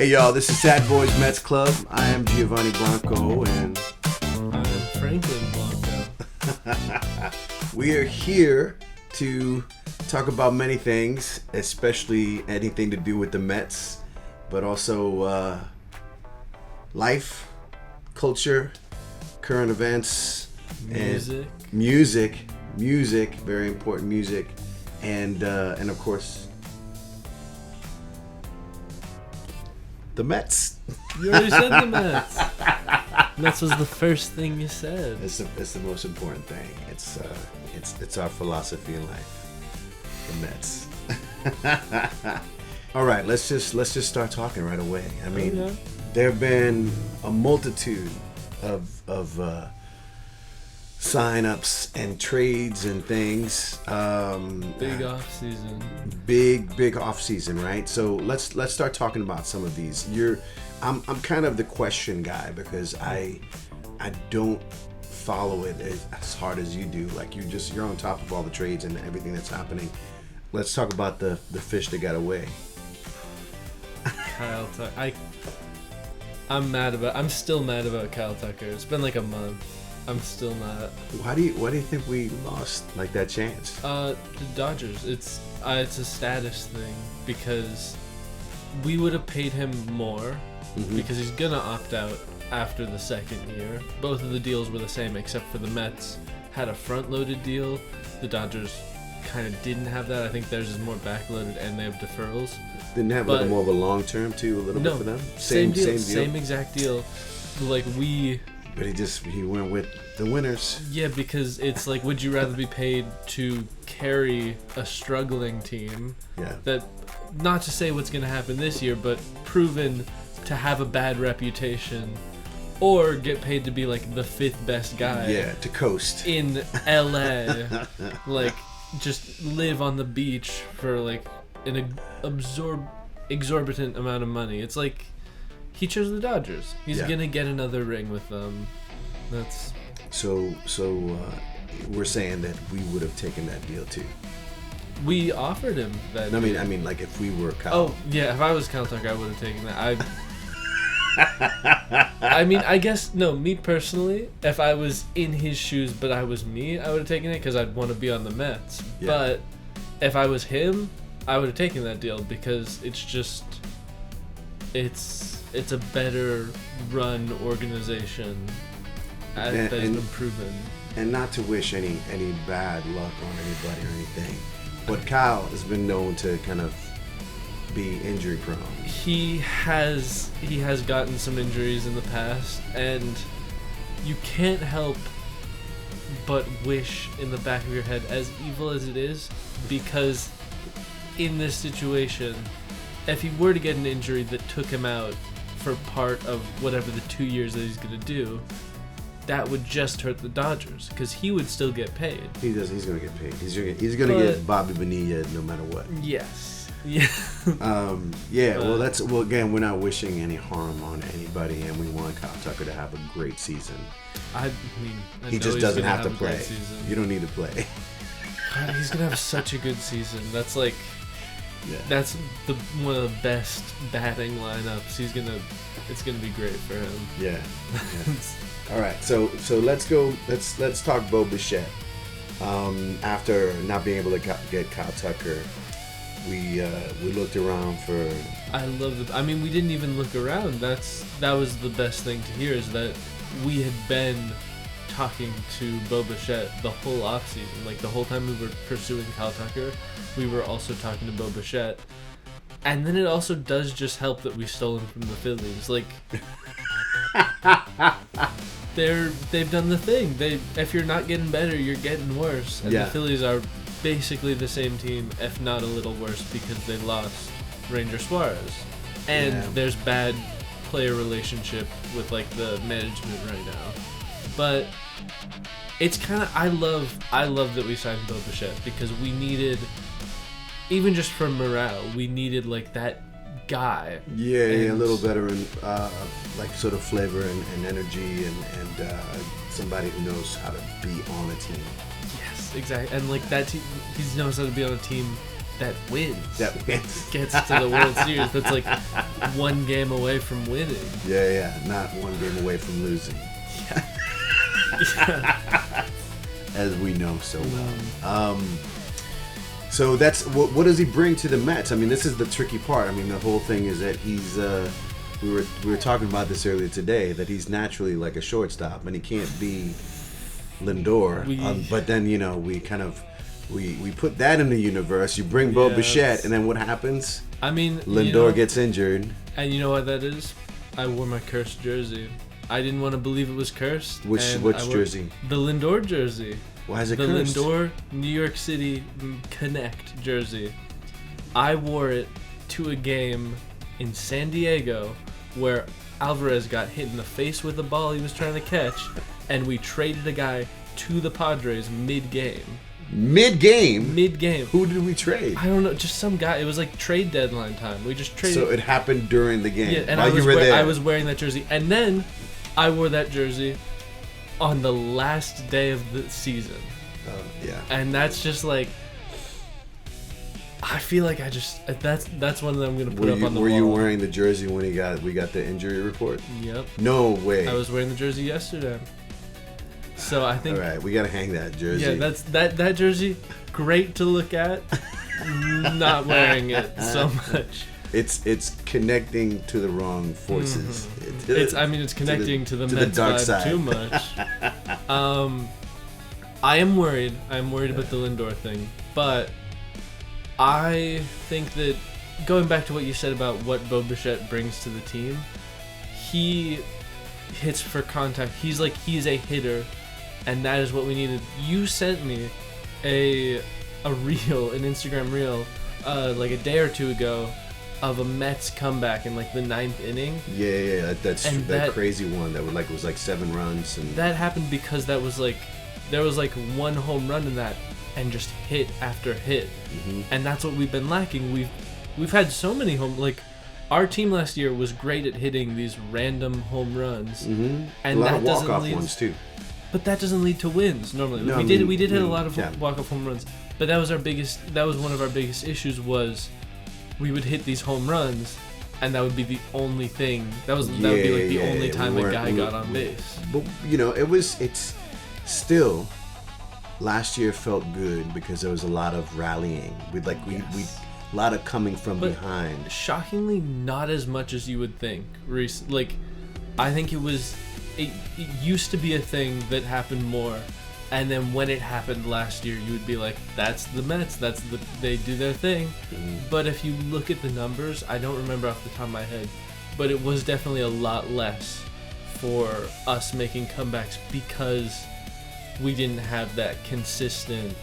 Hey y'all, this is Sad Boys Mets Club. I am Giovanny Blanco and I'm Franklin Blanco. we are here to talk about many things, especially anything to do with the Mets, but also life, culture, current events, Music. and music, very important music, and of course the Mets. You already said the Mets. Mets was the first thing you said. It's the most important thing. It's our philosophy in life. The Mets. All right, let's just start talking right away. I mean, Okay. there have been a multitude of sign-ups and trades and things. Big off season. Big off season, right? So let's start talking about some of these. I'm kind of the question guy because I don't follow it as hard as you do. Like you're on top of all the trades and everything that's happening. Let's talk about the fish that got away. Kyle Tucker. I'm still mad about Kyle Tucker. It's been like a month. I'm still not. Why do you think we lost like that chance? The Dodgers. It's a status thing because we would have paid him more because he's gonna opt out after the second year. Both of the deals were the same except for the Mets had a front-loaded deal. The Dodgers kind of didn't have that. I think theirs is more backloaded and they have deferrals. Didn't have a little more of a long term too, a little bit for them. Same deal, same exact deal. Like But he went with the winners. Yeah, because it's like, would you rather be paid to carry a struggling team that, not to say what's going to happen this year, but proven to have a bad reputation, or get paid to be like the fifth best guy? Yeah, to coast in LA, like just live on the beach for like an exorbitant amount of money. It's like he chose the Dodgers. He's gonna get another ring with them. That's so we're saying that we would have taken that deal too. We offered him that. I mean, like if we were Kyle. Oh yeah, if I was Kyle Tucker, I would have taken that. I mean, I guess no. Me personally, if I was in his shoes, but I was me, I would have taken it because I'd want to be on the Mets. Yeah. But if I was him, I would have taken that deal because it's a better run organization. That's been proven. And not to wish any bad luck on anybody or anything, but Kyle has been known to kind of be injury prone. He has gotten some injuries in the past, and you can't help but wish in the back of your head, as evil as it is, because in this situation, if he were to get an injury that took him out for part of whatever the 2 years that he's going to do, that would just hurt the Dodgers because he would still get paid. He's going to get paid. He's going to get Bobby Bonilla no matter what. Yes. Yeah. Well, again, we're not wishing any harm on anybody, and we want Kyle Tucker to have a great season. I mean, he just doesn't have to play. You don't need to play. God, he's gonna have such a good season. That's like, that's one of the best batting lineups. It's gonna be great for him. Yeah. All right, so let's go. Let's talk Bo Bichette. After not being able to get Kyle Tucker, we looked around for. I mean, we didn't even look around. That was the best thing to hear, is that we had been talking to Bo Bichette the whole offseason. Like the whole time we were pursuing Kyle Tucker, we were also talking to Bo Bichette. And then it also does just help that we stole him from the Phillies. Like they've done the thing. If you're not getting better, you're getting worse. And the Phillies are basically the same team, if not a little worse, because they lost Ranger Suarez. And there's bad player relationship with like the management right now. But it's kind of, I love that we signed Bo Bichette because we needed, even just for morale, we needed like that guy. Yeah, a little veteran, like sort of flavor and energy and somebody who knows how to be on a team. Yes, exactly. And like that team, he knows how to be on a team that wins. That wins. Gets to the World Series. That's like one game away from winning. Yeah. Not one game away from losing. Yeah. As we know so well. So that's what does he bring to the Mets? I mean, this is the tricky part. I mean, the whole thing is that he's we were talking about this earlier today, that he's naturally like a shortstop and he can't be Lindor. But then we put that in the universe. You bring Bo Bichette, and then what happens? I mean, Lindor gets injured. And you know what that is? I wore my cursed jersey. I didn't want to believe it was cursed. Which jersey? The Lindor jersey. Why is it the cursed? The Lindor New York City Connect jersey. I wore it to a game in San Diego where Alvarez got hit in the face with the ball he was trying to catch, and we traded a guy to the Padres mid-game. Mid-game? Mid-game. Who did we trade? I don't know, just some guy. It was like trade deadline time. We just traded. So it happened during the game. Yeah, and while you were there. I was wearing that jersey, and then I wore that jersey on the last day of the season. Yeah. And that's just like, I feel like that's one that I'm gonna put up on the wall. Were you wearing the jersey when we got the injury report? Yep. No way. I was wearing the jersey yesterday. So I think. All right, we gotta hang that jersey. Yeah, that jersey, great to look at. Not wearing it so much. It's connecting to the wrong forces. Mm-hmm. It's connecting to the Mets dark vibe side. too much. I am worried. I'm worried about the Lindor thing, but I think that going back to what you said about what Bo Bichette brings to the team, he hits for contact. He's a hitter, and that is what we needed. You sent me an Instagram reel, like a day or two ago, of a Mets comeback in like the 9th inning. Yeah, that crazy one that was like 7 runs, and that happened because there was like one home run in that, and just hit after hit, and that's what we've been lacking. We've had so many our team last year was great at hitting these random home runs, and a lot of doesn't walk-off lead, ones too. But that doesn't lead to wins normally. No, we did hit a lot of walk-off home runs, but that was one of our biggest issues was we would hit these home runs, and that would be the only thing. That would be like the only time a guy got on base. But it's still. Last year felt good because there was a lot of rallying. We a lot of coming from behind. Shockingly, not as much as you would think. I think it used to be a thing that happened more, and then when it happened last year, you would be like, "That's the Mets. They do their thing." Mm-hmm. But if you look at the numbers, I don't remember off the top of my head, but it was definitely a lot less for us making comebacks because we didn't have that consistent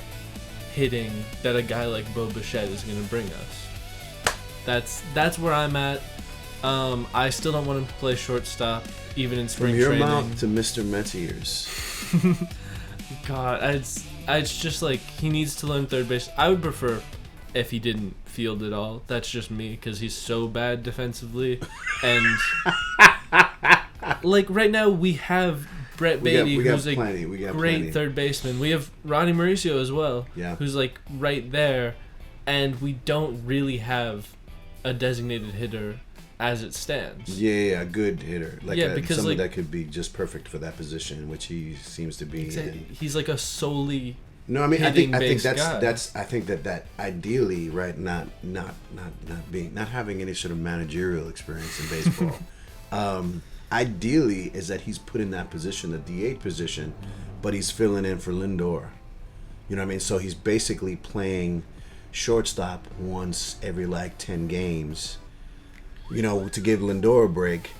hitting that a guy like Bo Bichette is going to bring us. That's where I'm at. I still don't want him to play shortstop, even in spring training. From your mouth to Mr. Mets ears. God, it's just like he needs to learn third base. I would prefer if he didn't field at all. That's just me because he's so bad defensively, and like right now we have Brett Beatty, who's a great third baseman. We have Ronnie Mauricio as well, who's like right there, and we don't really have a designated hitter as it stands. Yeah, a good hitter. Because someone that could be just perfect for that position, which he seems to be. Exactly. He's like a solely. No, I mean I think guy. that's I think that ideally, right, not having any sort of managerial experience in baseball. Ideally is that he's put in that position, the DH position, but he's filling in for Lindor. You know what I mean? So he's basically playing shortstop once every 10 games, to give Lindor a break,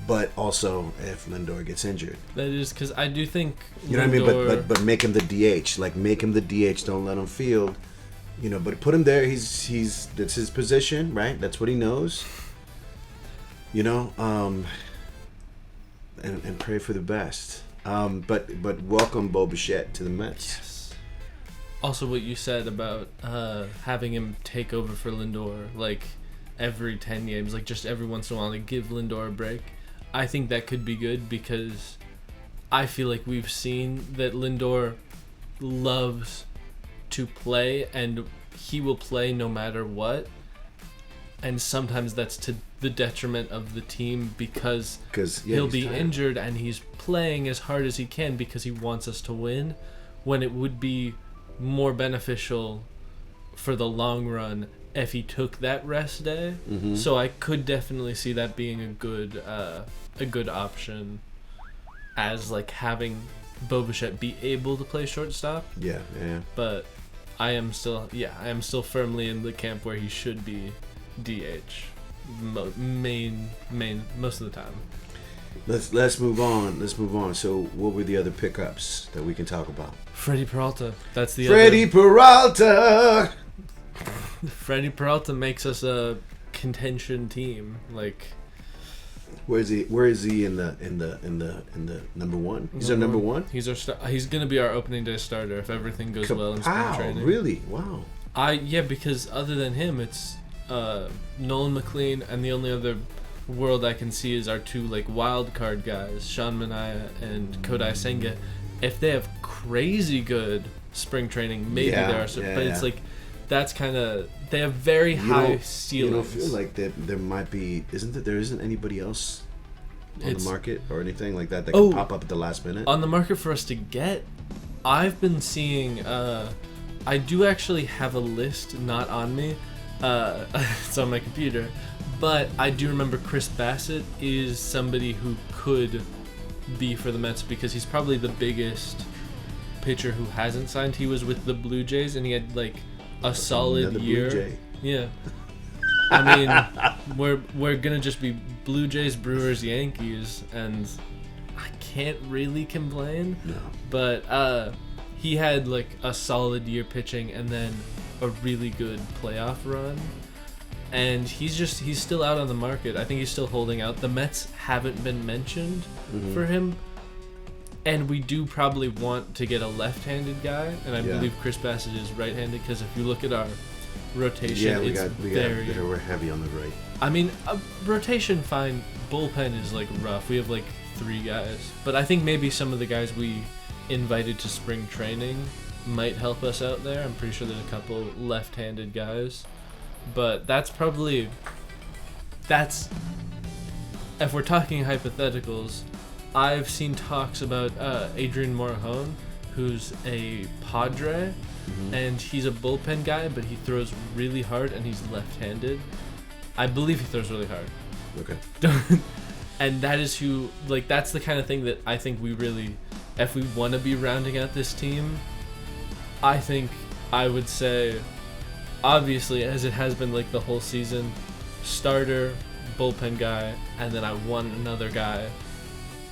but also if Lindor gets injured. That is because I do think you know what I mean. But make him the DH. Make him the DH. Don't let him field. But put him there. He's that's his position, right? That's what he knows. And pray for the best. But welcome Bo Bichette to the Mets. Yes. Also, what you said about having him take over for Lindor, every 10 games, just every once in a while, give Lindor a break. I think that could be good because I feel like we've seen that Lindor loves to play and he will play no matter what, and sometimes that's to the detriment of the team because he'll be injured and he's playing as hard as he can because he wants us to win, when it would be more beneficial for the long run if he took that rest day. Mm-hmm. So I could definitely see that being a good option, as like having Bichette be able to play shortstop. Yeah. But I am still firmly in the camp where he should be DH, main most of the time. Let's move on. So what were the other pickups that we can talk about? Freddie Peralta. That's the Freddie Peralta. Freddie Peralta makes us a contention team. Like, where is he in the number one? He's our number one. He's gonna be our opening day starter if everything goes well in spring training. Really? Wow. Because other than him, it's Nolan McLean, and the only other world I can see is our two like wild card guys, Sean Manaea and Kodai Senga. If they have crazy good spring training, maybe there are some, but it's like that's kind of, they have very high ceilings. You don't feel like there might be, there isn't anybody else on the market or anything like that can pop up at the last minute? On the market for us to get, I've been seeing, I do actually have a list, not on me, it's on my computer, but I do remember Chris Bassett is somebody who could be for the Mets because he's probably the biggest pitcher who hasn't signed. He was with the Blue Jays and he had like a solid year. Blue Jay. Yeah. I mean, we're gonna just be Blue Jays, Brewers, Yankees, and I can't really complain. No. But he had like a solid year pitching and then a really good playoff run. And he's still out on the market. I think he's still holding out. The Mets haven't been mentioned for him. And we do probably want to get a left-handed guy. And I believe Chris Bassett is right-handed because if you look at our rotation, we're heavy on the right. I mean, rotation fine. Bullpen is like rough. We have like 3 guys. But I think maybe some of the guys we invited to spring training might help us out there. I'm pretty sure there's a couple left-handed guys. But if we're talking hypotheticals, I've seen talks about Adrian Morejon, who's a Padre, and he's a bullpen guy, but he throws really hard and he's left-handed. I believe he throws really hard. Okay. And that is that's the kind of thing that I think we really, if we want to be rounding out this team, I think I would say, obviously, as it has been like the whole season, starter, bullpen guy, and then I want another guy.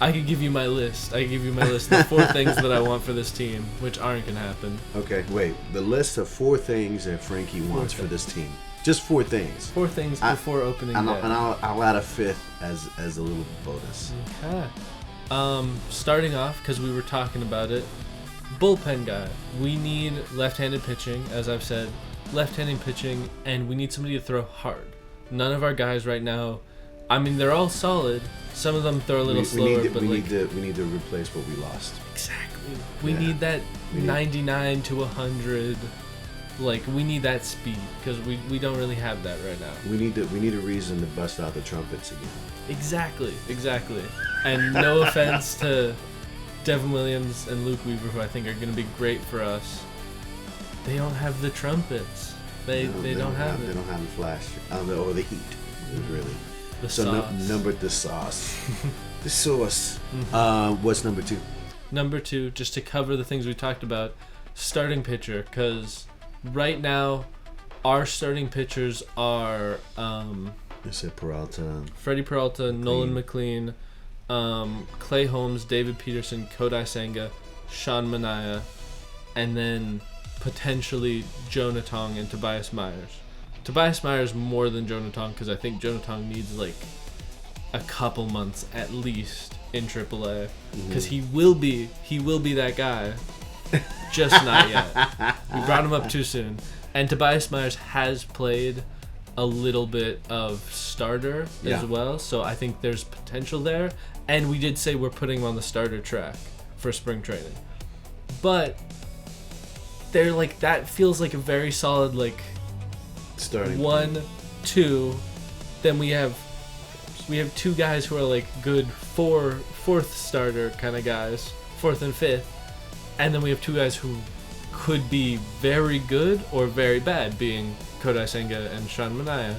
I could give you my list. The 4 things that I want for this team, which aren't going to happen. Okay, wait. The list of 4 things that Frankie wants for this team. Just 4 things. 4 things before opening day. And I'll add a 5th as a little bonus. Okay. Starting off, because we were talking about it, bullpen guy. We need left-handed pitching, as I've said. Left-handed pitching, and we need somebody to throw hard. None of our guys right now, I mean, they're all solid. Some of them throw a little slower, but we need to replace what we lost. Exactly. We need that 99 to 100. Like, we need that speed because we don't really have that right now. We need a reason to bust out the trumpets again. Exactly. And no offense to Devin Williams and Luke Weaver, who I think are going to be great for us. They don't have the trumpets. They don't have it. They don't have the flash or the heat. Really. The sauce. The sauce. The sauce. What's number 2? Number 2, just to cover the things we talked about, starting pitcher. Because right now, our starting pitchers are You said Peralta. Freddie Peralta, Nolan McLean, Clay Holmes, David Peterson, Kodai Senga, Sean Manaea, and then potentially Jonah Tong and Tobias Myers. Tobias Myers more than Jonah Tong because I think Jonah Tong needs like a couple months at least in AAA because he will be that guy, just not yet. We brought him up too soon. And Tobias Myers has played a little bit of starter as well, so I think there's potential there. And we did say we're putting him on the starter track for spring training. But they're like, that feels like a very solid, like, starting 1, 2. Then we have 2 guys who are like good fourth starter kind of guys, 4th and 5th, and then we have 2 guys who could be very good or very bad, being Kodai Senga and Sean Manaea,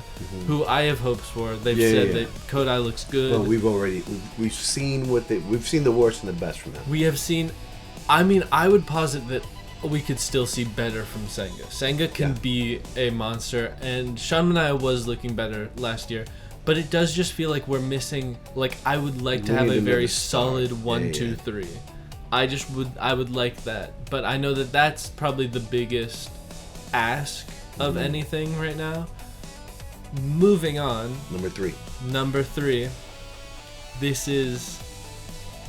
who I have hopes for. They've said that Kodai looks good. Well, we've seen we've seen the worst and the best from them. We have seen. I mean, I would posit that we could still see better from Senga. Senga can be a monster, and Sean Manaea was looking better last year. But it does just feel like we're missing. Like, I would like to have a very solid 1, 2, 3. I would like that. But I know that that's probably the biggest ask of anything right now. Moving on. Number 3. This is.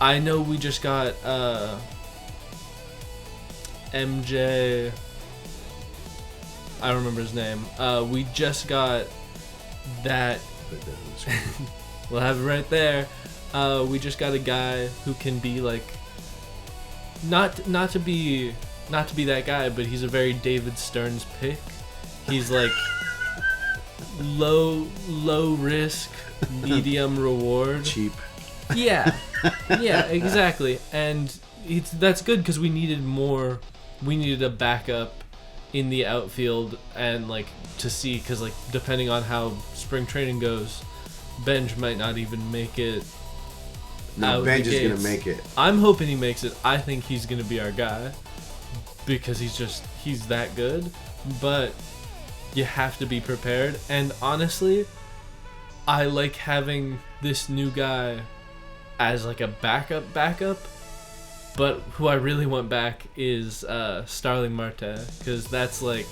I know we just got MJ. I don't remember his name. We just got that. We'll have it right there. We just got a guy who can be like, not to be that guy, but he's a very David Stearns pick. He's like low risk, medium reward. Cheap. Yeah, exactly. And that's good because we needed more. We needed a backup in the outfield, and like to see, because like depending on how spring training goes, Benj might not even make it. No, Benj is gonna make it. I'm hoping he makes it. I think he's gonna be our guy because he's that good. But you have to be prepared. And honestly, I like having this new guy as like a backup. But who I really want back is Starling Marte, because that's like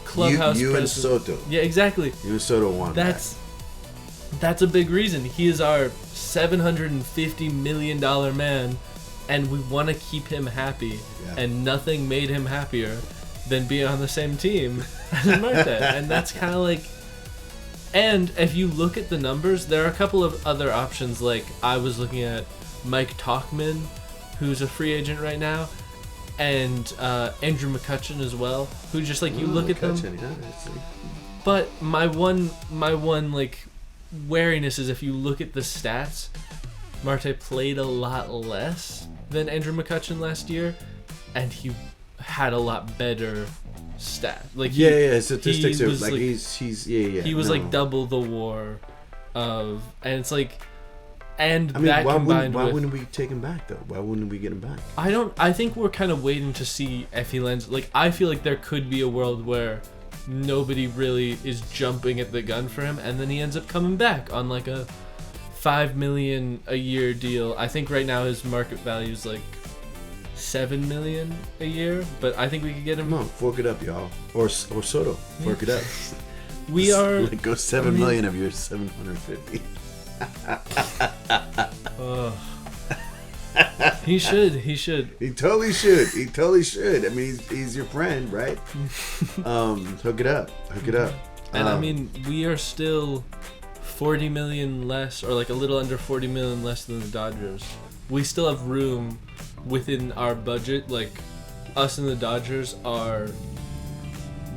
Clubhouse. You and Soto. Yeah, exactly. You and Soto want that's a big reason. He is our $750 million man, and we want to keep him happy. Yeah. And nothing made him happier than being on the same team as Marte. And that's kind of like. And if you look at the numbers, there are a couple of other options. Like, I was looking at Mike Talkman, who's a free agent right now, and Andrew McCutchen as well, who just like, you look at them. But my one like wariness is, if you look at the stats, Marte played a lot less than Andrew McCutchen last year, and he had a lot better stat. Like statistics are like, he was like double the WAR of, and it's like. And I mean, that why combined wouldn't we take him back though? Why wouldn't we get him back? I think we're kind of waiting to see if he lands. Like, I feel like there could be a world where nobody really is jumping at the gun for him, and then he ends up coming back on like a $5 million a year deal. I think right now his market value is like $7 million a year, but I think we could get him. Come on, fork it up, y'all, or Soto, fork it up. We are like, go $7 million of your 750. He should. He totally should. I mean, he's your friend, right? Hook it up. And I mean, we are still 40 million less, or like a little under 40 million less than the Dodgers. We still have room within our budget. Like, us and the Dodgers are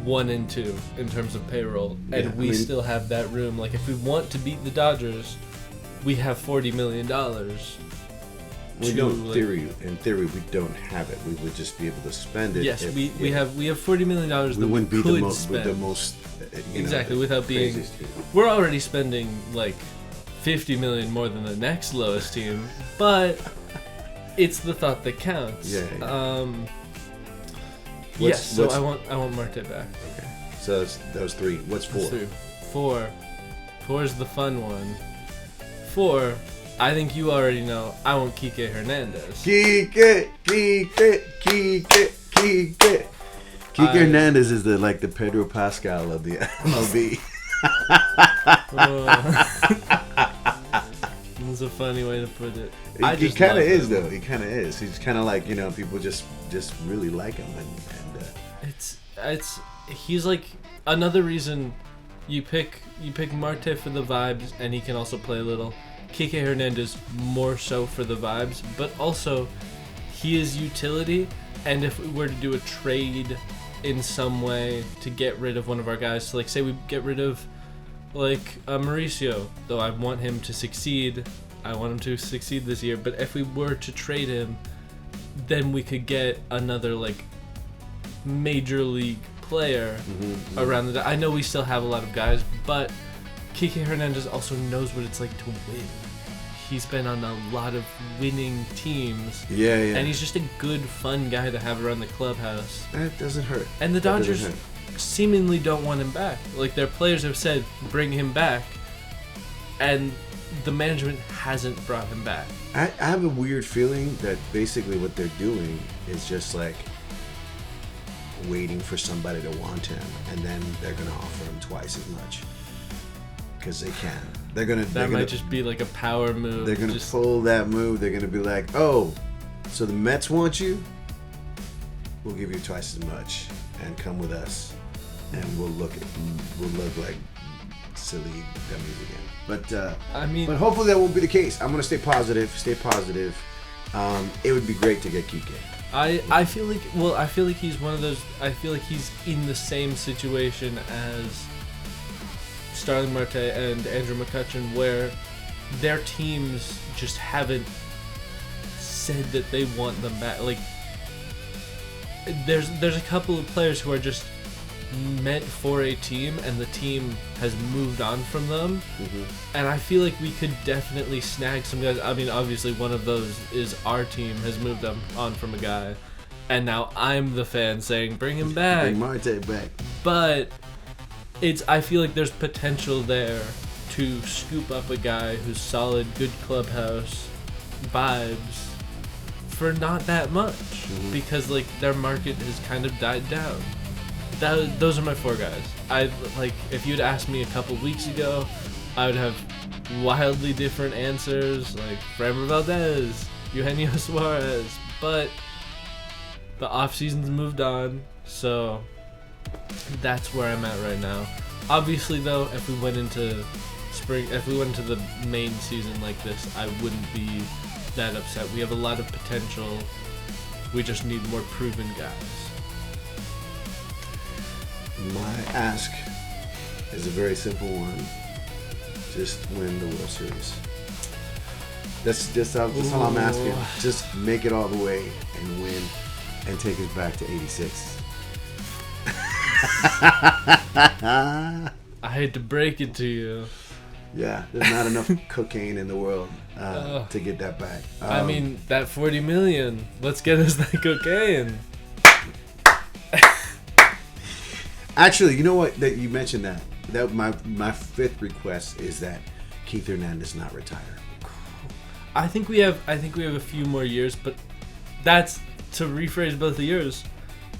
1 and 2 in terms of payroll, and we still have that room. Like, if we want to beat the Dodgers, we have $40 million. We don't. In theory, we don't have it. We would just be able to spend it. Yes, we have $40 million that we wouldn't be could spend. the most. Exactly, without being. We're already spending like $50 million more than the next lowest team, but it's the thought that counts. Yeah. So I want Marte back. Okay. So that was 3. What's 4? 4. 4 is the fun one. 4, I think you already know. I want Kike Hernandez. Kike Hernandez is the Pedro Pascal of the MLB. That's a funny way to put it. He kind of is, though. He kind of is. He's kind of like, people just really like him, and he's like another reason you pick Marte for the vibes, and he can also play a little. Kike Hernandez more so for the vibes, but also he is utility, And if we were to do a trade in some way to get rid of one of our guys, so like say we get rid of like Mauricio, though I want him to succeed. I want him to succeed this year. But if we were to trade him, then we could get another like major league player around the. I know we still have a lot of guys, but Kike Hernandez also knows what it's like to win. He's been on a lot of winning teams. Yeah. And he's just a good, fun guy to have around the clubhouse. That doesn't hurt. And the Dodgers seemingly don't want him back. Like, their players have said, bring him back. And the management hasn't brought him back. I have a weird feeling that basically what they're doing is just like waiting for somebody to want him, and then they're going to offer him twice as much. Because they can. That might just be like a power move. They're going to pull that move. They're going to be like, oh, so the Mets want you? We'll give you twice as much and come with us. And we'll look like silly dummies again. But but hopefully that won't be the case. I'm gonna stay positive. It would be great to get Kike. I feel like he's one of those. I feel like he's in the same situation as Starling Marte and Andrew McCutchen, where their teams just haven't said that they want them back. Like, there's a couple of players who are just meant for a team, and the team has moved on from them. And I feel like we could definitely snag some guys. I mean, obviously one of those is our team has moved on from a guy, and now I'm the fan saying bring him back. Bring Marte back. But I feel like there's potential there to scoop up a guy who's solid, good clubhouse vibes for not that much, because like their market has kind of died down. Those are my four guys. If you'd asked me a couple weeks ago, I would have wildly different answers, like Framber Valdez, Eugenio Suarez, but the off season's moved on, so that's where I'm at right now. Obviously, though, if we went into the main season like this, I wouldn't be that upset. We have a lot of potential. We just need more proven guys. My ask is a very simple one. Just win the World Series. That's all I'm asking. Just make it all the way and win and take us back to 86. I hate to break it to you. Yeah, there's not enough cocaine in the world to get that back. I mean, that $40 million. Let's get us that cocaine. Actually, you know what? That you mentioned that. That my fifth request is that Keith Hernandez not retire. I think we have a few more years, but that's to rephrase both the years,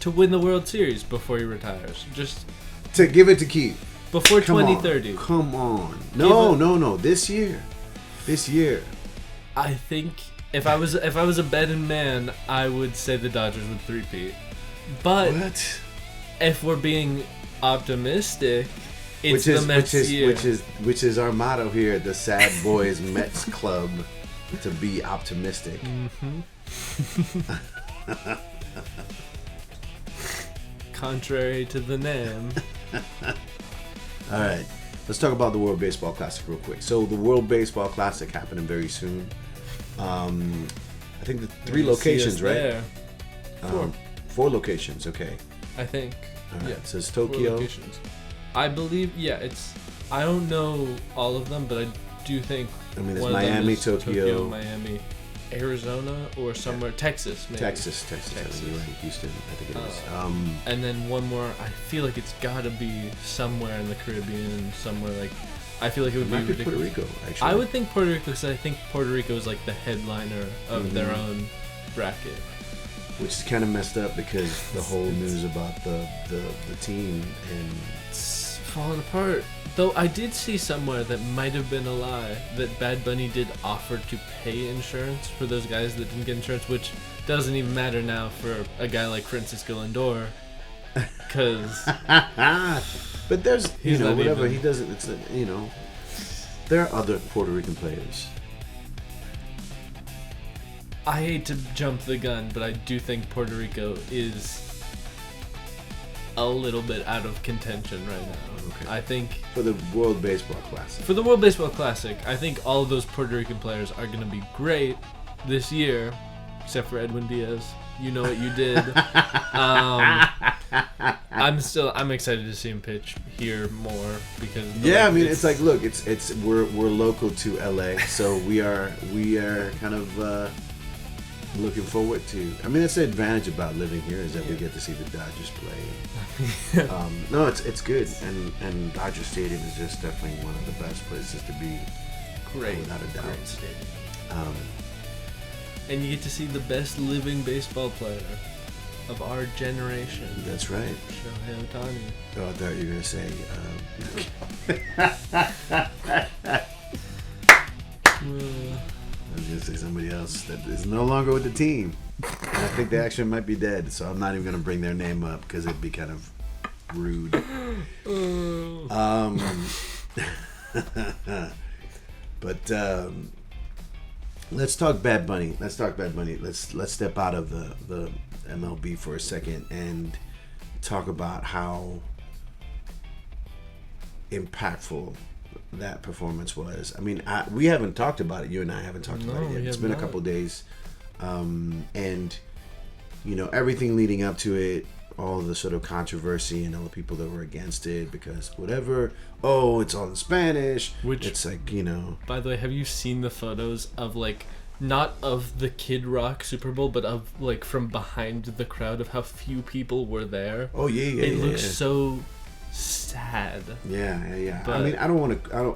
to win the World Series before he retires. Just to give it to Keith before 2030. Come on. No. This year. I think if I was a betting man, I would say the Dodgers would three-peat. But what? If we're being optimistic, it's the Mets year. Which is our motto here at the Sad Boys Mets Club, to be optimistic. Contrary to the name. All right, let's talk about the World Baseball Classic real quick. So the World Baseball Classic happening very soon. I think the 3 locations, right? There. 4 locations. Okay. I think. All right. Yeah. So it's Tokyo. I believe. Yeah. It's. I don't know all of them, but I do think. I mean, it's Miami, Tokyo, Miami, Arizona, or somewhere. Texas, maybe. Texas. I think you're right. Houston, I think it is. And then one more. I feel like it's got to be somewhere in the Caribbean, somewhere like. I feel like it would be ridiculous. Puerto Rico, actually. I would think Puerto Rico, because I think Puerto Rico is like the headliner of their own bracket. Which is kind of messed up because the whole news about the team and it's falling apart. Though I did see somewhere that might have been a lie that Bad Bunny did offer to pay insurance for those guys that didn't get insurance, which doesn't even matter now for a guy like Francisco Lindor, because. But there's whatever he doesn't. It's there are other Puerto Rican players. I hate to jump the gun, but I do think Puerto Rico is a little bit out of contention right now. Okay. I think for the World Baseball Classic. For the World Baseball Classic, I think all of those Puerto Rican players are going to be great this year, except for Edwin Diaz. You know what you did. I'm excited to see him pitch here more because it's like, look, it's we're local to LA, so we are kind of looking forward to. I mean, that's the advantage about living here is that we get to see the Dodgers play. No, it's good, and Dodger Stadium is just definitely one of the best places to be. Great, without a doubt. Great stadium. And you get to see the best living baseball player of our generation. That's right. Shohei Ohtani. Oh, I thought you were gonna say. I was gonna say somebody else that is no longer with the team. And I think they actually might be dead, so I'm not even gonna bring their name up because it'd be kind of rude. But let's talk Bad Bunny. Let's step out of the MLB for a second and talk about how impactful that performance was. I mean, we haven't talked about it. You and I haven't talked about it yet. It's been a couple days, and everything leading up to it, all the sort of controversy and all the people that were against it because whatever. Oh, it's all in Spanish. Which it's like By the way, have you seen the photos of not of the Kid Rock Super Bowl, but of from behind the crowd of how few people were there? Oh yeah. It looks so sad. Yeah. But, I mean,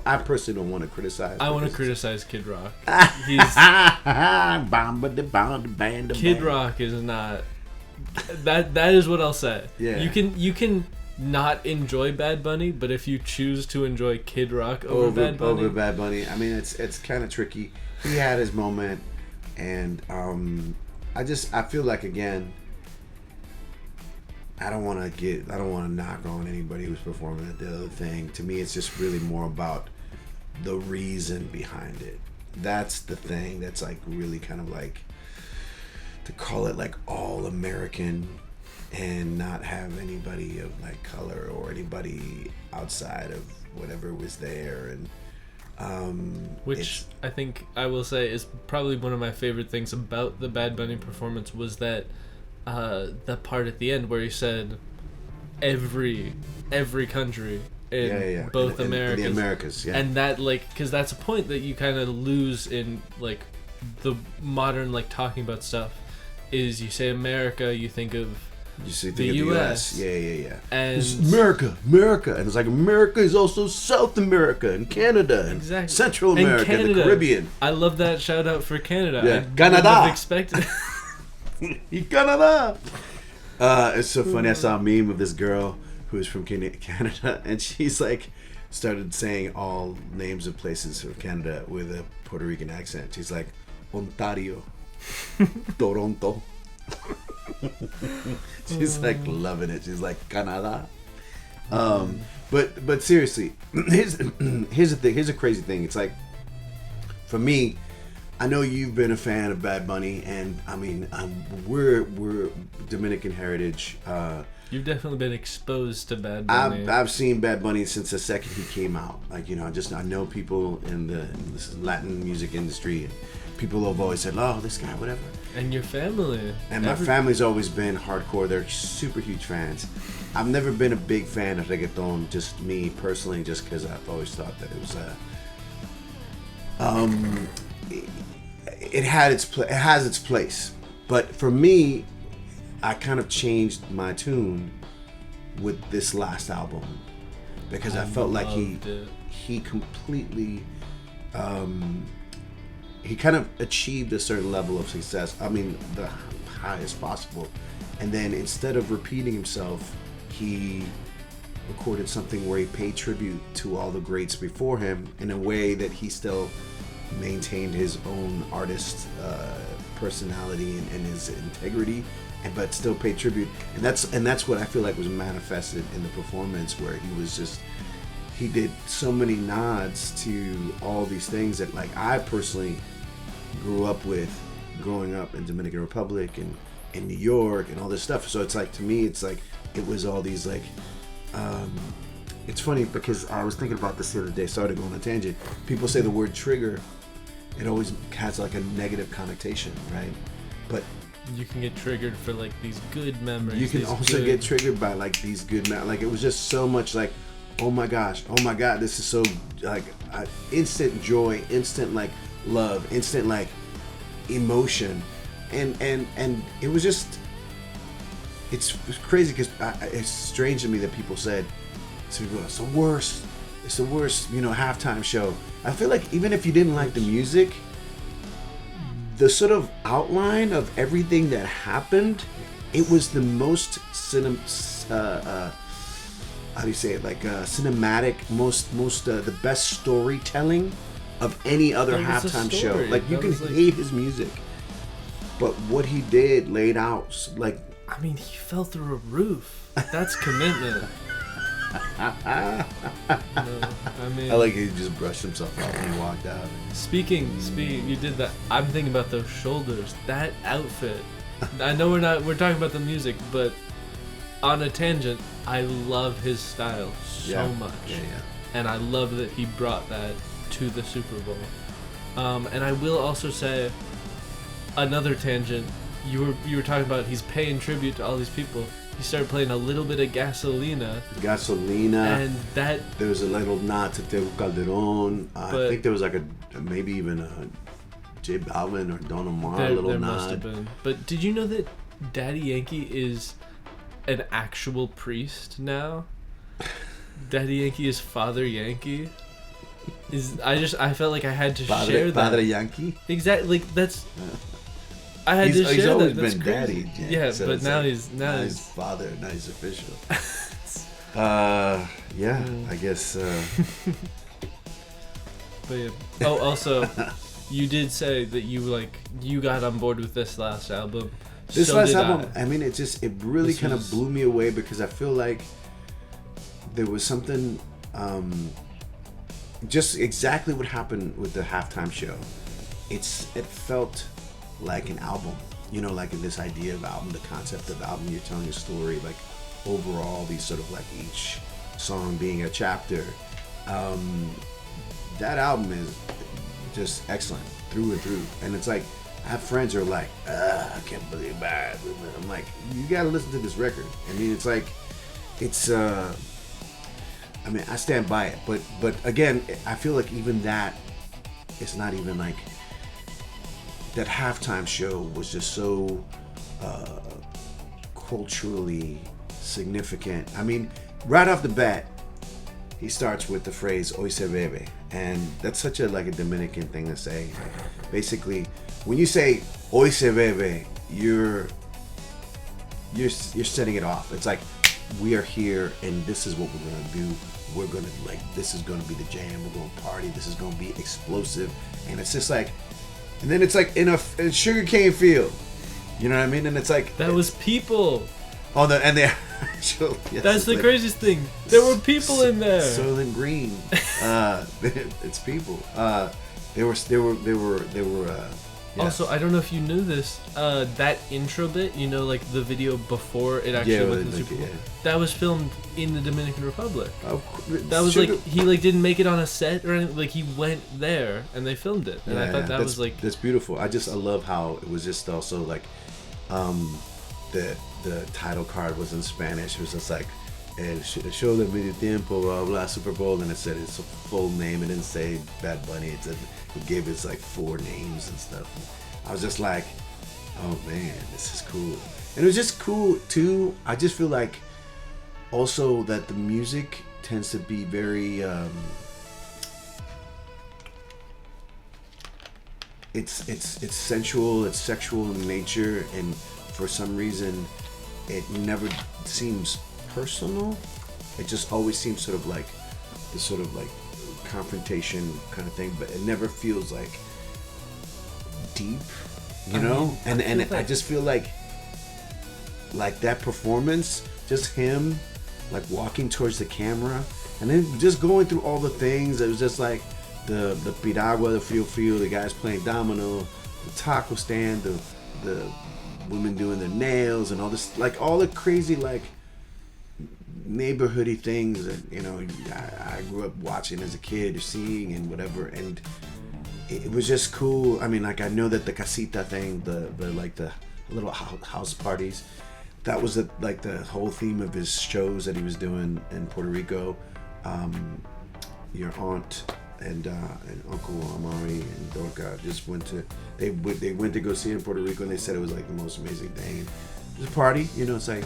I personally don't want to criticize. I want to criticize Kid Rock. He's Kid Rock is not. That is what I'll say. Yeah. You can not enjoy Bad Bunny, but if you choose to enjoy Kid Rock over Bad Bunny, I mean, it's kind of tricky. He had his moment, and I feel like, again, I don't want to knock on anybody who's performing at the other thing. To me, it's just really more about the reason behind it. That's the thing that's really kind of to call it all American and not have anybody of color or anybody outside of whatever was there, and which I think I will say is probably one of my favorite things about the Bad Bunny performance was that the part at the end where he said every country in both Americas, in the Americas, and that because that's a point that you kind of lose in the modern talking about stuff. Is you say America, you think of the U.S. Yeah. And it's America, and it's America is also South America and Canada and Central America and the Caribbean. I love that shout out for Canada. Yeah, Canada. I expected. Canada. It's so funny. I saw a meme of this girl who is from Canada, and she's started saying all names of places from Canada with a Puerto Rican accent. She's like Ontario. Toronto. She's loving it. She's Canada. But seriously, here's the thing. Here's a crazy thing. It's for me, I know you've been a fan of Bad Bunny, and I mean, we're Dominican heritage. You've definitely been exposed to Bad Bunny. I've seen Bad Bunny since the second he came out. I know people in this Latin music industry. And people have always said, "Oh, this guy, whatever." And your family. And my family's always been hardcore. They're super huge fans. I've never been a big fan of reggaeton, just me personally, just because I've always thought that it was it has its place. But for me, I kind of changed my tune with this last album because I felt like he completely he kind of achieved a certain level of success. I mean, the highest possible. And then instead of repeating himself, he recorded something where he paid tribute to all the greats before him in a way that he still maintained his own artist personality and his integrity, but still paid tribute. And that's what I feel like was manifested in the performance, where he did so many nods to all these things that I personally grew up with growing up in Dominican Republic and in New York and all this stuff. So it's like, to me, it's like it was all these like. It's funny because I was thinking about this the other day. Sorry to go on a tangent. People say the word trigger, it always has like a negative connotation, right? But you can get triggered for like these good memories. You can also get triggered by like these good memories. Like it was just so much like, oh my gosh, this is so like instant joy, instant like love, instant like emotion, and it was just, it's crazy because it's strange to me that people said, it's the worst, halftime show. I feel like even if you didn't like the music, the sort of outline of everything that happened, it was the most cinematic, the best storytelling of any other halftime show. Like you can hate his music, but what he did laid out like. I mean, he fell through a roof. That's commitment. I like he just brushed himself off and he walked out. Speaking, you did that. I'm thinking about those shoulders. That outfit. I know we're talking about the music, but on a tangent, I love his style so much. Yeah. And I love that he brought that to the Super Bowl. And I will also say, another tangent. You were talking about he's paying tribute to all these people. He started playing a little bit of Gasolina, and that there was a little nod to Tego Calderon. I think there was like maybe even a J Balvin or Don Omar there nod. Must have been. But did you know that Daddy Yankee is an actual priest now? Daddy Yankee is Father Yankee. I felt like I had to share that. Padre Yankee. Exactly. Like that's. I had to share he's always that. That's been crazy. Daddy. Yeah, so but now like, he's father. Now he's official. I guess. But yeah. Oh, also, you did say that you got on board with this last album. This last album, I mean, it really kind of blew me away because I feel like there was something, just exactly what happened with the halftime show. It felt like an album, like in this idea of album, the concept of album, you're telling a story, like overall, these sort of like each song being a chapter. That album is just excellent through and through, and it's like I have friends who are like, I can't believe that. I'm like, you gotta listen to this record. I mean, it's like, I stand by it, but again, I feel like even that, it's not even like. That halftime show was just so culturally significant. I mean, right off the bat, he starts with the phrase "Hoy se bebe," and that's such a Dominican thing to say. Basically, when you say "Hoy se bebe," you're setting it off. It's like we are here, and this is what we're gonna do. We're gonna this is gonna be the jam. We're gonna party. This is gonna be explosive, and it's just like. And then it's like in a sugarcane field, you know what I mean? And it's like that was people. Oh, and the actual. Yes, that's the craziest thing. There were people in there. Soylent Green, it's people. They were. Yes. Also, I don't know if you knew this. That intro bit, like the video before it actually went to the Super Bowl. That was filmed in the Dominican Republic. That was he didn't make it on a set or anything. Like he went there and they filmed it, and I thought that was that's beautiful. I love how it was just also like, the title card was in Spanish. It was just like, el show de medio tiempo, blah blah, Super Bowl, and it said its full name. It didn't say Bad Bunny. It gave its like 4 names and stuff. I was just like, oh man, this is cool. And it was just cool too. I just feel like also that the music tends to be very it's sensual, it's sexual in nature, and for some reason it never seems personal. It just always seems sort of like this sort of like confrontation kind of thing, but it never feels like deep, I just feel like that performance, just him like walking towards the camera and then just going through all the things. It was just like the piragua, the feel, the guys playing domino, taco stand, the women doing their nails and all this, like all the crazy like neighborhoody things that I grew up watching as a kid or seeing and whatever, and it was just cool. I mean, like I know that the casita thing, the like the little house parties, that was like the whole theme of his shows that he was doing in Puerto Rico. Your aunt and Uncle Amari and Dorca just went to go see it in Puerto Rico, and they said it was like the most amazing thing. It was a party, it's like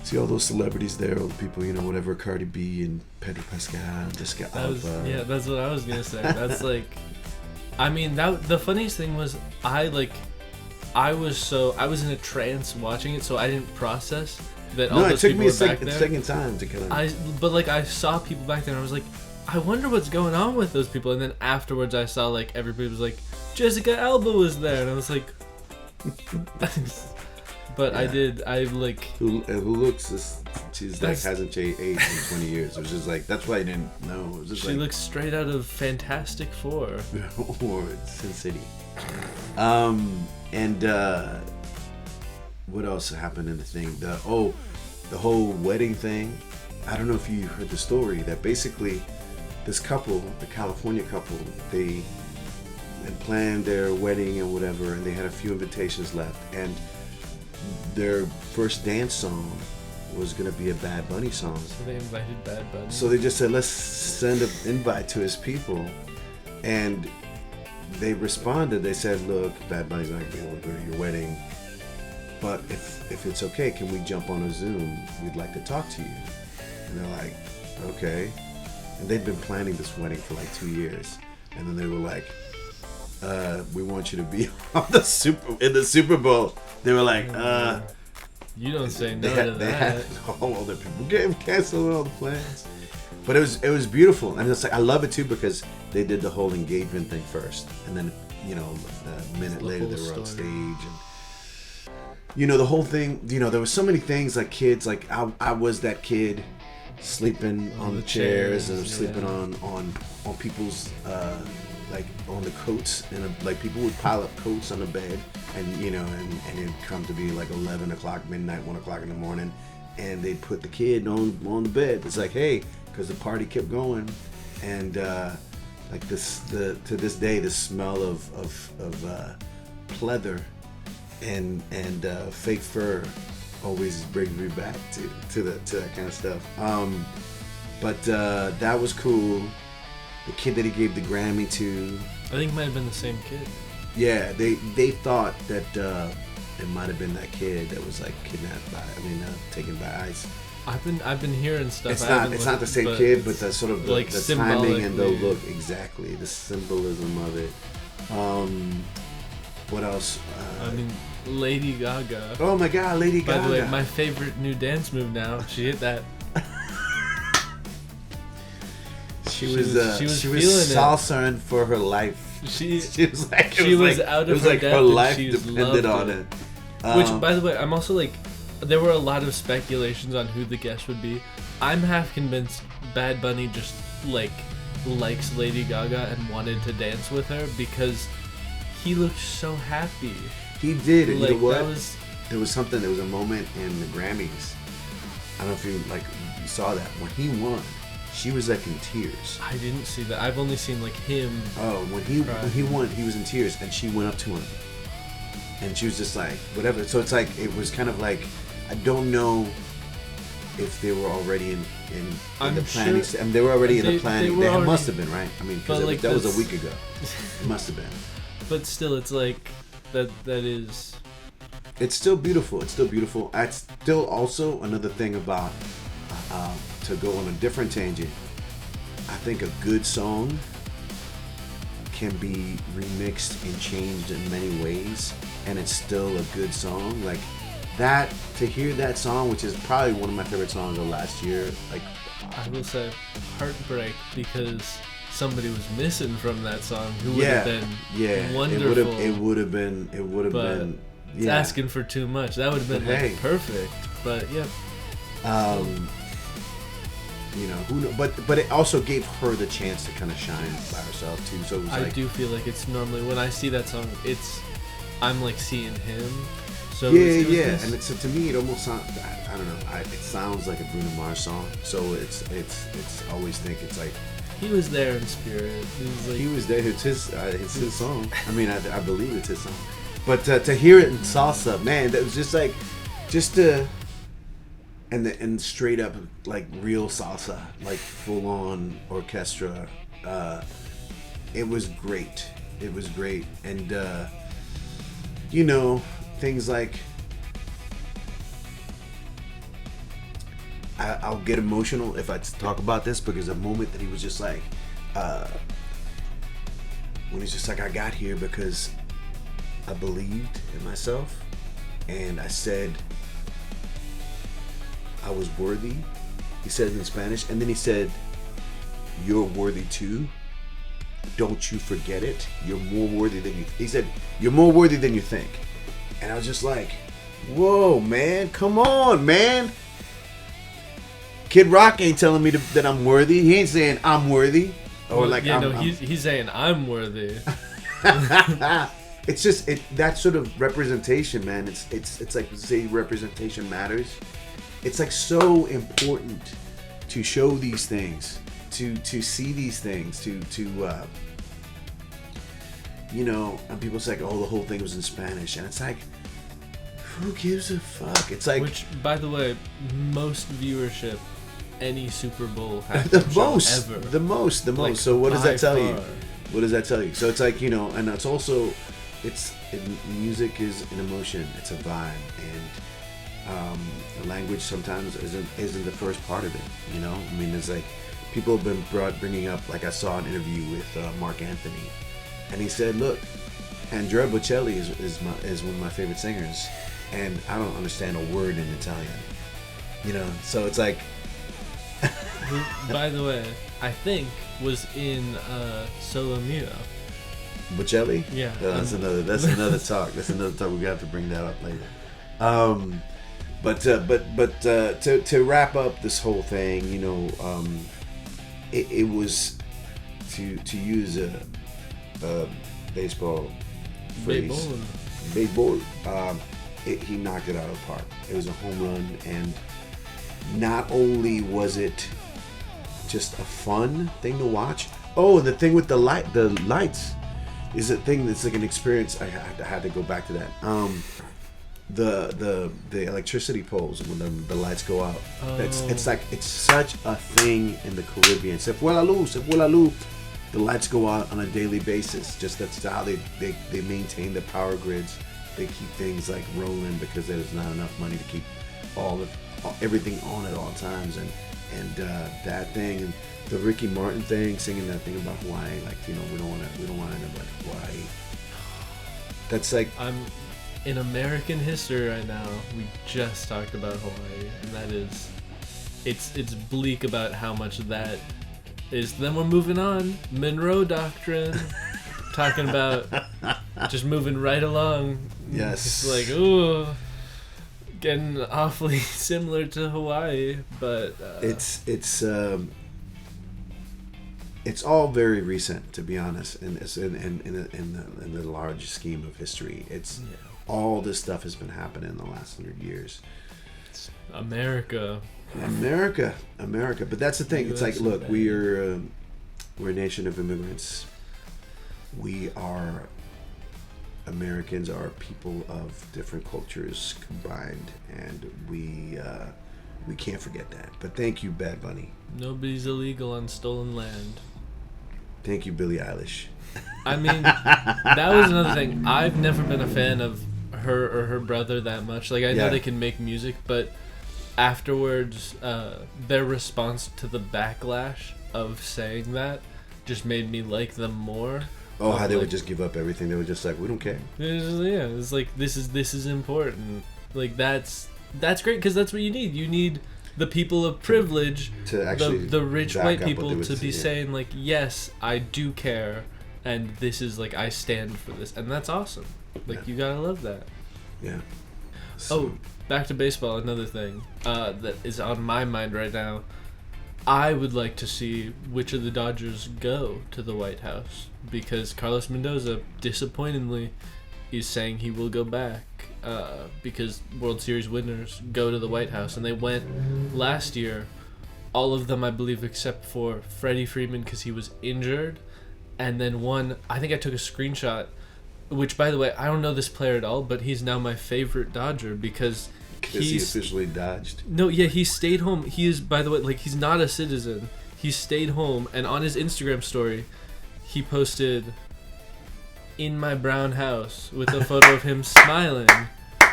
see all those celebrities there, all the people, whatever, Cardi B and Pedro Pascal, Jessica Alba. Yeah, that's what I was gonna say. That's like, I mean, the funniest thing was I was in a trance watching it, so I didn't process that all those people were back there. No, it took me a second time to kind of... But like I saw people back there and I was like, I wonder what's going on with those people. And then afterwards I saw like everybody was like, Jessica Alba was there, and I was like... But yeah. I like... Who looks... She's like hasn't aged in 20 years. It was just like, that's why I didn't know. It was just she looks straight out of Fantastic Four. Or Sin City. What else happened in the thing? The whole wedding thing. I don't know if you heard the story that basically this couple, the California couple, they had planned their wedding and whatever, and they had a few invitations left, and their first dance song was going to be a Bad Bunny song. So they invited Bad Bunny. So they just said, let's send an invite to his people, and they responded. They said, look, Bad Bunny's not going to be able to go to your wedding, but if it's okay, can we jump on a Zoom? We'd like to talk to you. And they're like, okay. And they'd been planning this wedding for like 2 years. And then they were like, we want you to be on in the Super Bowl. They were like, you don't say no to that. They had all other people canceled all the plans. But it was beautiful. And it's like, I love it too, because they did the whole engagement thing first. And then, a minute later they were on stage. And, the whole thing, there was so many things like kids, like I was that kid sleeping on the chairs and sleeping on people's, like on the coats, and like people would pile up coats on the bed, and and it'd come to be like 11 o'clock, midnight, 1 o'clock in the morning, and they'd put the kid on the bed. It's like, hey, because the party kept going, and like to this day, the smell of pleather and fake fur always brings me back to that kind of stuff. But that was cool. The kid that he gave the Grammy to, I think it might have been the same kid. Yeah, they thought that it might have been that kid that was like kidnapped taken by ICE. I've been hearing stuff. It's not the same kid, but the sort of like the timing and the look, exactly, the symbolism of it. What else? Lady Gaga. Oh my God, Lady Gaga. By the way, my favorite new dance move now. She hit that. She was salsaing for her life. She was out of her depth. Her life depended on it. Which, by the way, I'm also like, there were a lot of speculations on who the guest would be. I'm half convinced Bad Bunny just likes Lady Gaga and wanted to dance with her because he looked so happy. He did. And you know what? There was a moment in the Grammys. I don't know if you saw that when he won. She was like in tears. I didn't see that. I've only seen like him. Oh, when he won, he was in tears, and she went up to him, and she was just like, whatever. So it's like, it was kind of like, I don't know if they were already in the planning. Sure. I mean, they were already in the planning. They must have been, right? I mean, because like that was a week ago. It must have been. But still, it's like that is. It's still beautiful. It's still beautiful. It's still also another thing about. To go on a different tangent, I think a good song can be remixed and changed in many ways, and it's still a good song. Like that, to hear that song, which is probably one of my favorite songs of last year. Like I will say, Heartbreak, because somebody was missing from that song who would have been wonderful. It would have been. It's asking for too much. That would have been perfect. But yeah. You know, who know, but it also gave her the chance to kind of shine by herself too. So it was I do feel like it's normally when I see that song, I'm like seeing him. So yeah, and it's to me it almost sounds, I don't know, it sounds like a Bruno Mars song. So it's always think it's like he was there in spirit. He was there. It's his song. I mean, I believe it's his song. But to hear it in salsa, man, that was just and straight up like real salsa, like full on orchestra. It was great. It was great, and you know, things like I'll get emotional if I talk about this, because a moment that he was just like, when he's just like, I got here because I believed in myself, and I said I was worthy. He said it in Spanish, and then he said, "You're worthy too. Don't you forget it. You're more worthy than you." He said, "You're more worthy than you think." And I was just like, "Whoa, man! Come on, man!" Kid Rock ain't telling me that I'm worthy. He ain't saying I'm worthy, or like he's saying I'm worthy. It's just that sort of representation, man. It's like, say representation matters. It's like so important to show these things, to see these things, to you know. And people say, "Oh, the whole thing was in Spanish," and it's like, who gives a fuck? It's like, which, by the way, most viewership any Super Bowl has the most, ever. the most. Like, so what does that tell you? far. What does that tell you? So it's like, you know, and it's also, music is an emotion. It's a vibe, and the language sometimes isn't the first part of it. You know, I mean, it's like people have been bringing up. Like I saw an interview with Mark Anthony, and he said, "Look, Andrea Bocelli is one of my favorite singers, and I don't understand a word in Italian." You know, so it's like. Who, by the way, I think was in Solo Mio. Bocelli? Yeah. That's another talk. That's another talk. We have to bring that up later. But to wrap up this whole thing, you know, it was to use a baseball phrase. Baseball. He knocked it out of the park. It was a home run, and not only was it just a fun thing to watch. Oh, the thing with the lights is a thing that's like an experience. I had to go back to that. The electricity poles when the lights go out. Oh. It's like it's such a thing in the Caribbean. Se fue la luz. The lights go out on a daily basis. Just that's how they maintain the power grids. They keep things like rolling because there's not enough money to keep everything on at all times, and that thing, and the Ricky Martin thing, singing that thing about Hawaii, like, you know, we don't want to end up like Hawaii. That's like, I'm in American history right now. We just talked about Hawaii, and that is, it's bleak about how much that is. Then we're moving on, Monroe Doctrine, talking about just moving right along. Yes, it's like, ooh. Getting awfully similar to Hawaii, but it's all very recent, to be honest, and it's in the large scheme of history. It's all this stuff has been happening in the last 100 years. It's America. But that's the thing. It's like, look, we're a nation of immigrants. We are. Americans are people of different cultures combined, and we can't forget that. But thank you, Bad Bunny. Nobody's illegal on stolen land. Thank you, Billie Eilish. I mean, that was another thing. I've never been a fan of her or her brother that much. Like, I know they can make music, but afterwards, their response to the backlash of saying that just made me like them more. Oh, how they would just give up everything. They were just like, we don't care. It's like, this is important. Like, that's great, because that's what you need. You need the people of privilege, to actually the rich white people, to be saying, like, yes, I do care, and this is, like, I stand for this, and that's awesome. Like, you gotta love that. Yeah. So. Oh, back to baseball, another thing that is on my mind right now. I would like to see which of the Dodgers go to the White House, because Carlos Mendoza, disappointingly, is saying he will go back because World Series winners go to the White House. And they went last year, all of them, I believe, except for Freddie Freeman because he was injured. And then one, I think I took a screenshot, which, by the way, I don't know this player at all, but he's now my favorite Dodger because he officially dodged. No, yeah, he stayed home. He is, by the way, like, he's not a citizen. He stayed home, and on his Instagram story, he posted, "In my brown house," with a photo of him smiling.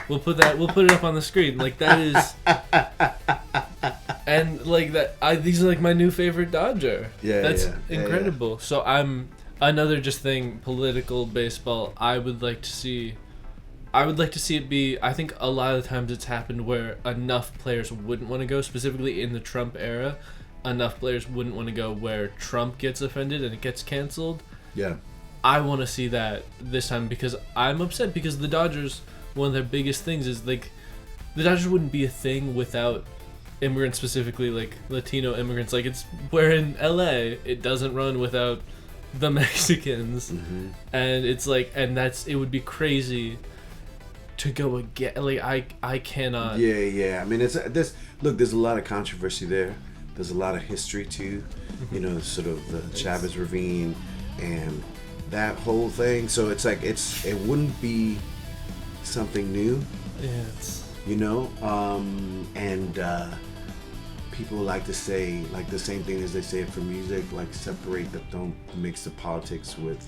We'll put it up on the screen. Like, that is, and like that. These are like my new favorite Dodger. Yeah, that's yeah, incredible. Yeah. So I'm another just thing, political baseball. I would like to see it be, I think a lot of the times it's happened where enough players wouldn't want to go, specifically in the Trump era, enough players wouldn't want to go where Trump gets offended and it gets canceled. Yeah. I want to see that this time because I'm upset because the Dodgers, one of their biggest things is, like, the Dodgers wouldn't be a thing without immigrants, specifically, like, Latino immigrants. Like, it's where in LA, it doesn't run without the Mexicans. Mm-hmm. And it's like, and it would be crazy to go again. Like, I cannot. Yeah. I mean, there's a lot of controversy there. There's a lot of history too. You know, sort of the Chavez Ravine and that whole thing. So it's like it wouldn't be something new. Yeah. You know, and people like to say, like, the same thing as they say for music, like, don't mix the politics with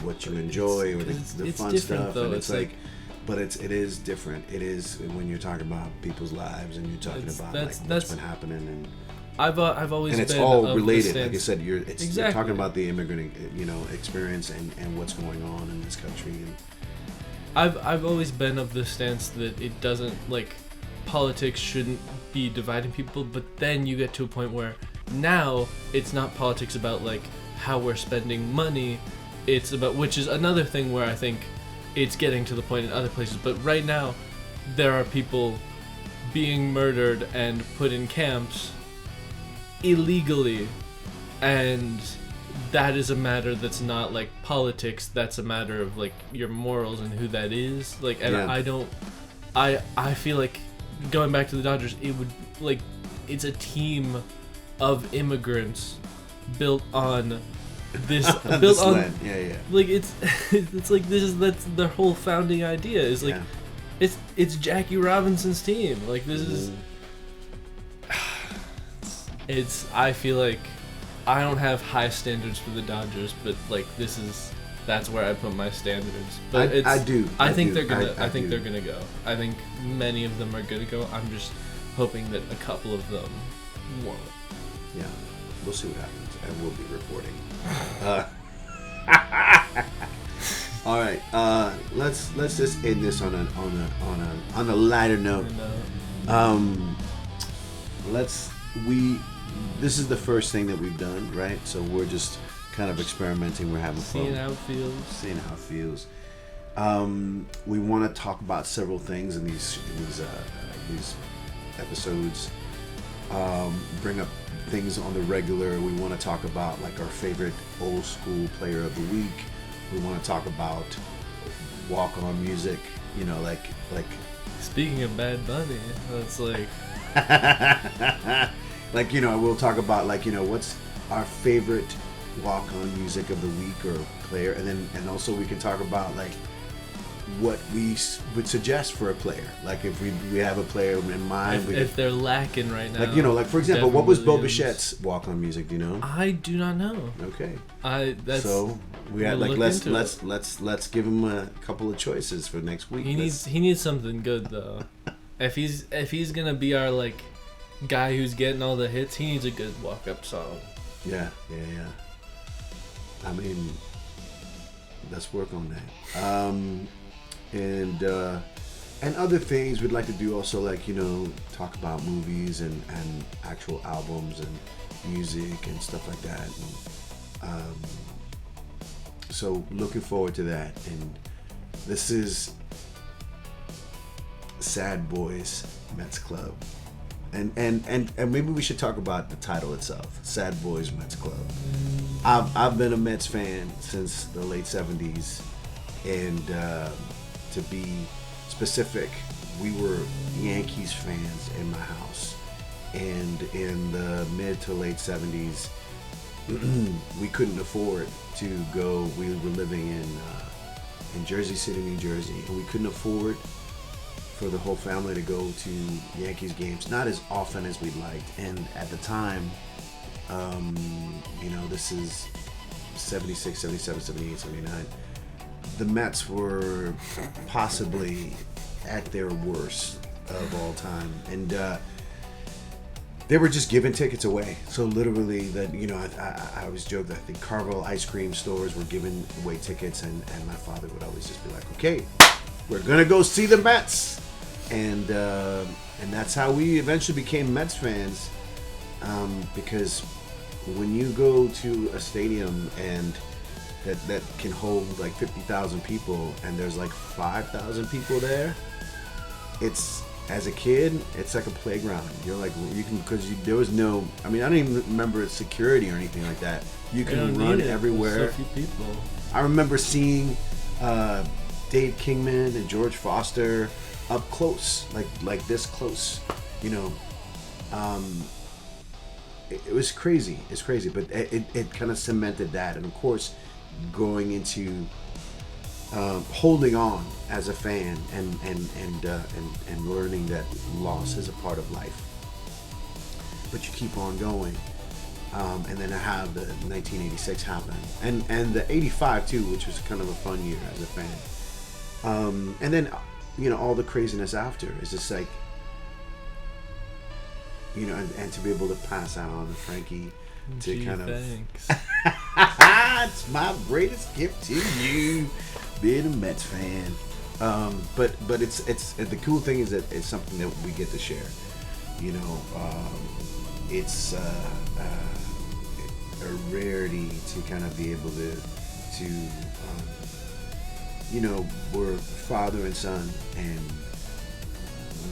what you enjoy or the fun stuff. Though. And it's like, but it is different. It is when you're talking about people's lives and you're talking about what's been happening, and I've always, and it's been all related. Like I said, you're exactly. talking about the immigrant, experience and what's going on in this country. And I've always been of the stance that it doesn't, like, politics shouldn't be dividing people, but then you get to a point where now it's not politics about, like, how we're spending money. It's about, which is another thing where I think it's getting to the point in other places, but right now there are people being murdered and put in camps illegally, and that is a matter that's not, like, politics. That's a matter of, like, your morals and who that is. Like, and yeah. I feel like going back to the Dodgers, it would, like, it's a team of immigrants built on this built on land. Yeah. Like, it's like that's their whole founding idea is, like, it's Jackie Robinson's team. Like, this is I feel like I don't have high standards for the Dodgers, but, like, that's where I put my standards. But I do. I think they're gonna go. I think many of them are gonna go. I'm just hoping that a couple of them won't. Yeah, we'll see what happens, and we'll be reporting. All right, let's just end this on a lighter note. This is the first thing that we've done, right? So we're just kind of experimenting. We're having fun. Seeing how it feels. We want to talk about several things in these episodes. Bring up things on the regular. We want to talk about, like, our favorite old school player of the week. We want to talk about walk-on music. You know, like. Speaking of Bad Bunny, that's like. Like, we'll talk about, like, what's our favorite walk-on music of the week or player, and also we can talk about, like, what we would suggest for a player. Like, if we have a player in mind, if they're lacking right now. Like, like, for example, what was Bo Bichette's walk-on music? Do you know? I do not know. Okay. So we had, like, let's give him a couple of choices for next week. He needs something good though. if he's gonna be our, like, guy who's getting all the hits, he needs a good walk-up song. Yeah. I mean, let's work on that. And other things we'd like to do also, like, talk about movies and actual albums and music and stuff like that. And, so looking forward to that. And this is Sad Boys Mets Club. And maybe we should talk about the title itself, Sad Boys Mets Club. I've been a Mets fan since the late 70s, and to be specific, we were Yankees fans in my house. And in the mid to late 70s, we couldn't afford to go. We were living in Jersey City, New Jersey, and we couldn't afford for the whole family to go to Yankees games, not as often as we'd liked. And at the time, this is 76, 77, 78, 79. The Mets were possibly at their worst of all time, and they were just giving tickets away. So literally, I always joke that I think Carvel ice cream stores were giving away tickets, and my father would always just be like, "Okay, we're gonna go see the Mets," and that's how we eventually became Mets fans, because when you go to a stadium and that can hold like 50,000 people, and there's like 5,000 people there, as a kid, it's like a playground. You're like, there was no, I don't even remember security or anything like that. You can run everywhere. There's so few people. I remember seeing Dave Kingman and George Foster up close, like this close, It was crazy. It's crazy, but it kind of cemented that, and of course, going into holding on as a fan and learning that loss is a part of life, but you keep on going, and then I have the 1986 happen, and the 85 too, which was kind of a fun year as a fan, and then all the craziness after is just like, and to be able to pass that on to Frankie, to kind of thanks. It's my greatest gift to you, being a Mets fan. But it's the cool thing is that it's something that we get to share. It's a rarity to kind of be able to we're father and son, and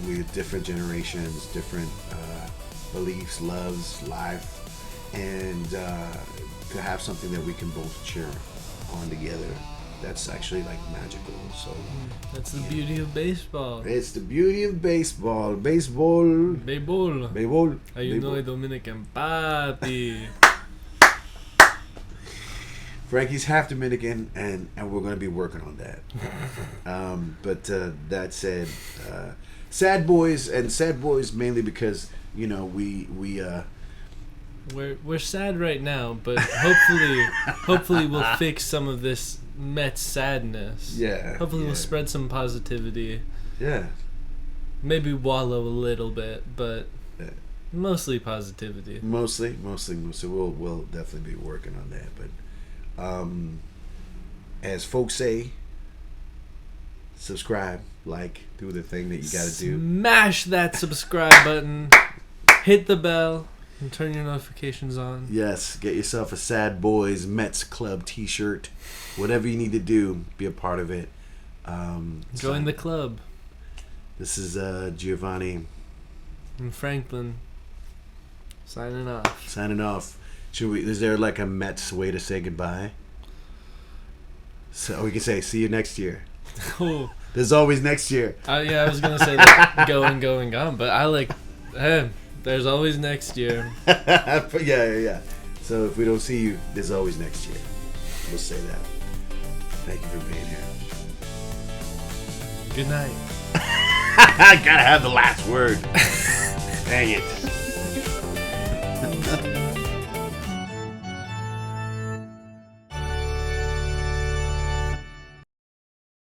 we're different generations, different beliefs, loves, life, and to have something that we can both cheer on together, that's actually like magical. So that's the beauty of baseball. It's the beauty of baseball. Baseball. Ayuno Dominican papi. Frankie's half Dominican, and we're going to be working on that. But that said, sad boys mainly because we're sad right now, but hopefully we'll fix some of this Mets sadness. Yeah. Hopefully we'll spread some positivity. Yeah. Maybe wallow a little bit, but mostly positivity. Mostly. We'll definitely be working on that. But as folks say, subscribe, like, do the thing that you got to do. Smash that subscribe button. Hit the bell. And turn your notifications on. Yes, get yourself a Sad Boys Mets Club t-shirt. Whatever you need to do, be a part of it. Join the club. This is Giovanni. And Franklin. Signing off. Is there like a Mets way to say goodbye? So we can say, see you next year. Cool. There's always next year. I was going to say like going on, but I like... There's always next year. Yeah. So if we don't see you, there's always next year. We'll say that. Thank you for being here. Good night. I gotta have the last word. Dang it.